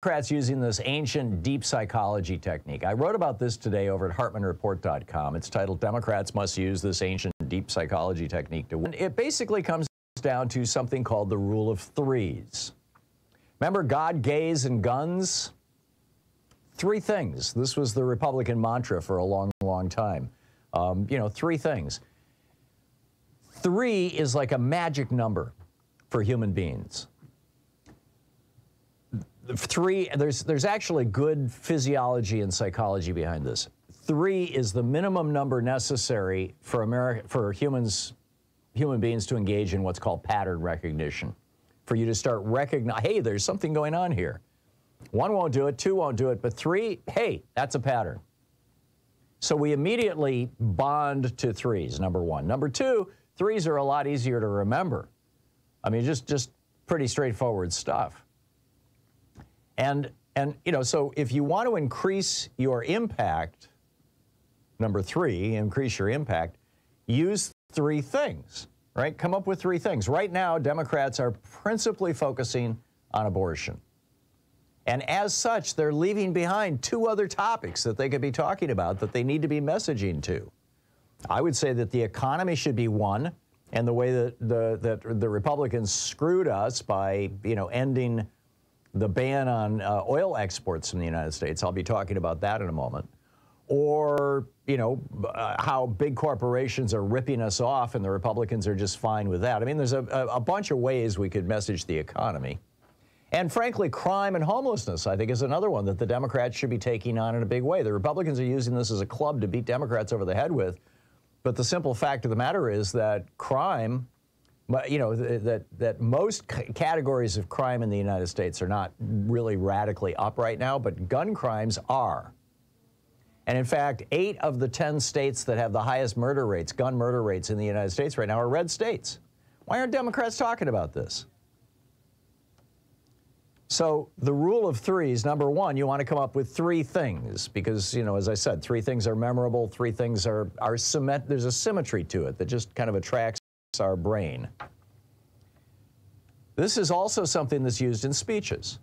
Democrats using this ancient deep psychology technique. I wrote about this today over at HartmannReport.com. It's titled Democrats Must Use This Ancient Deep Psychology Technique to Win. It basically comes down to something called the rule of threes. Remember God, gays, and guns? Three things. This was the Republican mantra for a long, long time. Three things. Three is like a magic number for human beings. Three, there's actually good physiology and psychology behind this. Three is the minimum number necessary for human beings to engage in what's called pattern recognition. For you to start recognizing, hey, there's something going on here. One won't do it, two won't do it, but three, hey, that's a pattern. So we immediately bond to threes, number one. Number two, threes are a lot easier to remember. I mean, just pretty straightforward stuff. And so if you want to increase your impact, number three, increase your impact, use three things, right? Come up with three things. Right now, Democrats are principally focusing on abortion. And as such, they're leaving behind two other topics that they could be talking about that they need to be messaging to. I would say that the economy should be one, and the way that the Republicans screwed us by, ending the ban on oil exports from the United States. I'll be talking about that in a moment. Or, how big corporations are ripping us off and the Republicans are just fine with that. I mean, there's a bunch of ways we could message the economy. And frankly, crime and homelessness, I think, is another one that the Democrats should be taking on in a big way. The Republicans are using this as a club to beat Democrats over the head with. But the simple fact of the matter is that crime, that most categories of crime in the United States are not really radically up right now, but gun crimes are. And in fact, 8 of the 10 states that have the highest murder rates, gun murder rates in the United States right now are red states. Why aren't Democrats talking about this? So the rule of threes, number one, you want to come up with three things because, as I said, three things are memorable, three things are there's a symmetry to it that just kind of attracts our brain. This is also something that's used in speeches.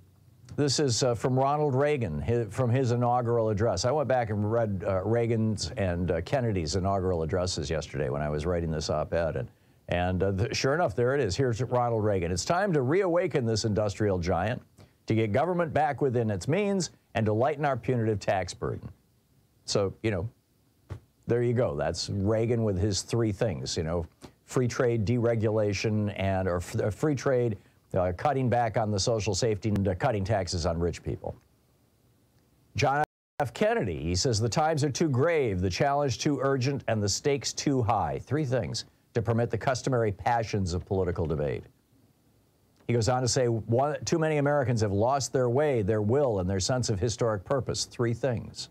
This is from Ronald Reagan, from his inaugural address. I went back and read Reagan's and Kennedy's inaugural addresses yesterday when I was writing this op-ed. And sure enough, there it is. Here's Ronald Reagan. It's time to reawaken this industrial giant, to get government back within its means, and to lighten our punitive tax burden. So, there you go. That's Reagan with his three things, free trade, deregulation, or free trade, cutting back on the social safety, and cutting taxes on rich people. John F. Kennedy, he says, the times are too grave, the challenge too urgent, and the stakes too high. Three things to permit the customary passions of political debate. He goes on to say, too many Americans have lost their way, their will, and their sense of historic purpose. Three things.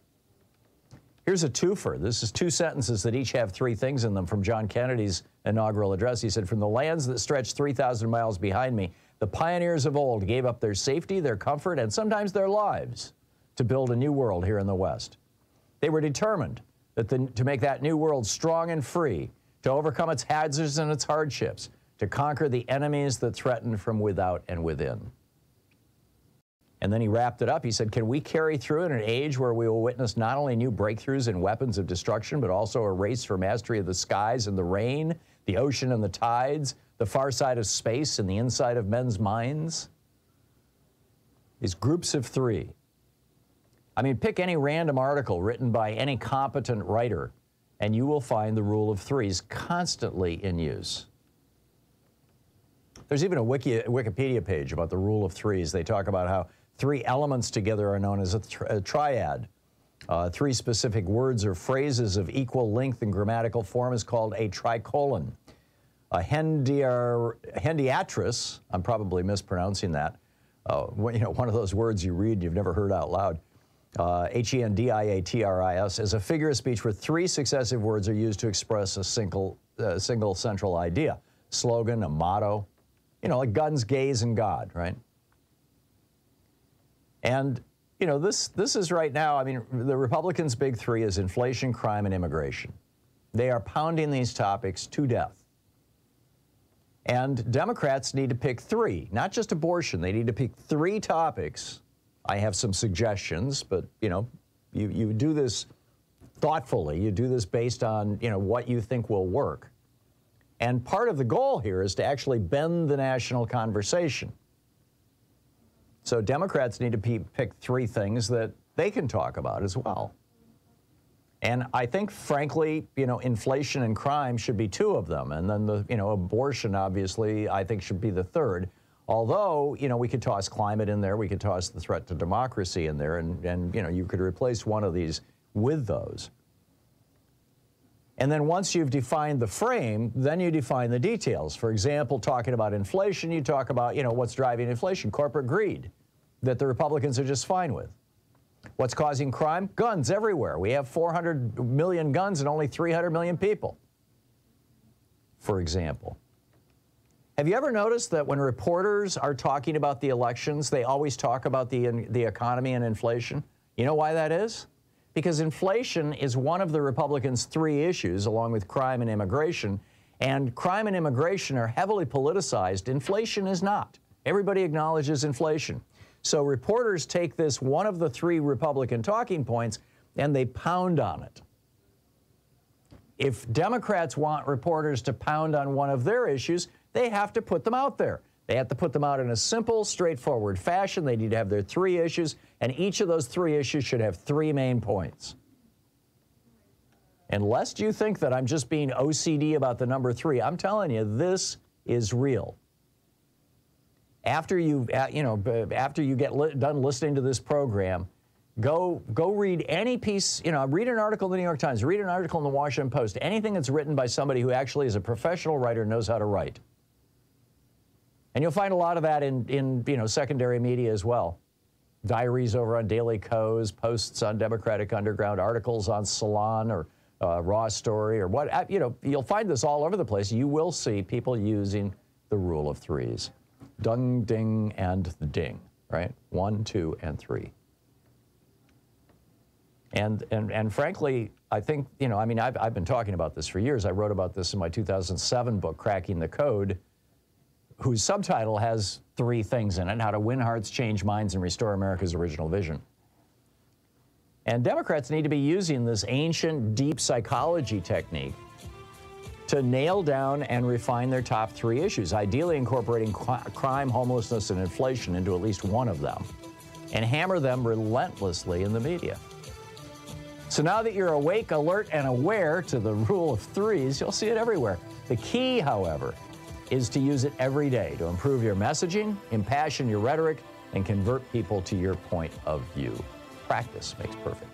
Here's a twofer. This is two sentences that each have three things in them from John Kennedy's inaugural address. He said, from the lands that stretch 3,000 miles behind me, the pioneers of old gave up their safety, their comfort, and sometimes their lives to build a new world here in the West. They were determined to make that new world strong and free, to overcome its hazards and its hardships, to conquer the enemies that threaten from without and within. And then he wrapped it up. He said, can we carry through in an age where we will witness not only new breakthroughs in weapons of destruction, but also a race for mastery of the skies and the rain, the ocean and the tides, the far side of space and the inside of men's minds? These groups of three. I mean, pick any random article written by any competent writer, and you will find the rule of threes constantly in use. There's even a Wikipedia page about the rule of threes. They talk about how three elements together are known as a triad. Three specific words or phrases of equal length and grammatical form is called a tricolon. A hendiatris, I'm probably mispronouncing that, one of those words you read and you've never heard out loud, hendiatris, is a figure of speech where three successive words are used to express a single central idea, slogan, a motto, like guns, gays, and God, right? And, this is right now, I mean, the Republicans' big three is inflation, crime, and immigration. They are pounding these topics to death. And Democrats need to pick three, not just abortion. They need to pick three topics I have some suggestions, but, you know, you do this thoughtfully. You do this based on, you know, what you think will work. And part of the goal here is to actually bend the national conversation. So Democrats need to pick 3 things that they can talk about as well. And I think, frankly, you know, inflation and crime should be 2 of them. And then the, you know, abortion, obviously, I think should be the 3rd. Although, you know, we could toss climate in there, we could toss the threat to democracy in there, and you know, you could replace one of these with those. And then once you've defined the frame, then you define the details. For example, talking about inflation, you talk about, you know, what's driving inflation, corporate greed, that the Republicans are just fine with. What's causing crime? Guns everywhere. We have 400 million guns and only 300 million people, for example. Have you ever noticed that when reporters are talking about the elections, they always talk about the economy and inflation? You know why that is? Because inflation is one of the Republicans' 3 issues, along with crime and immigration. And crime and immigration are heavily politicized. Inflation is not. Everybody acknowledges inflation. So reporters take this, one of the 3 Republican talking points, and they pound on it. If Democrats want reporters to pound on one of their issues, they have to put them out there. They have to put them out in a simple, straightforward fashion. They need to have their 3 issues, and each of those 3 issues should have 3 main points. And lest you think that I'm just being OCD about the number 3, I'm telling you, this is real. After you get done listening to this program, go read any piece, you know, read an article in the New York Times, read an article in the Washington Post, anything that's written by somebody who actually is a professional writer and knows how to write. And you'll find a lot of that in you know, secondary media as well. Diaries over on Daily Kos, posts on Democratic Underground, articles on Salon or Raw Story or what, you know, you'll find this all over the place. You will see people using the rule of 3s. Dung, ding, and the ding, right? 1, 2, and 3. And frankly, I think, you know, I mean, I've been talking about this for years. I wrote about this in my 2007 book, Cracking the Code, whose subtitle has 3 things in it: how to win hearts, change minds, and restore America's original vision. And Democrats need to be using this ancient, deep psychology technique to nail down and refine their top 3 issues, ideally incorporating crime, homelessness, and inflation into at least one of them, and hammer them relentlessly in the media. So now that you're awake, alert, and aware to the rule of 3s, you'll see it everywhere. The key, however, is to use it every day to improve your messaging, impassion your rhetoric, and convert people to your point of view. Practice makes perfect.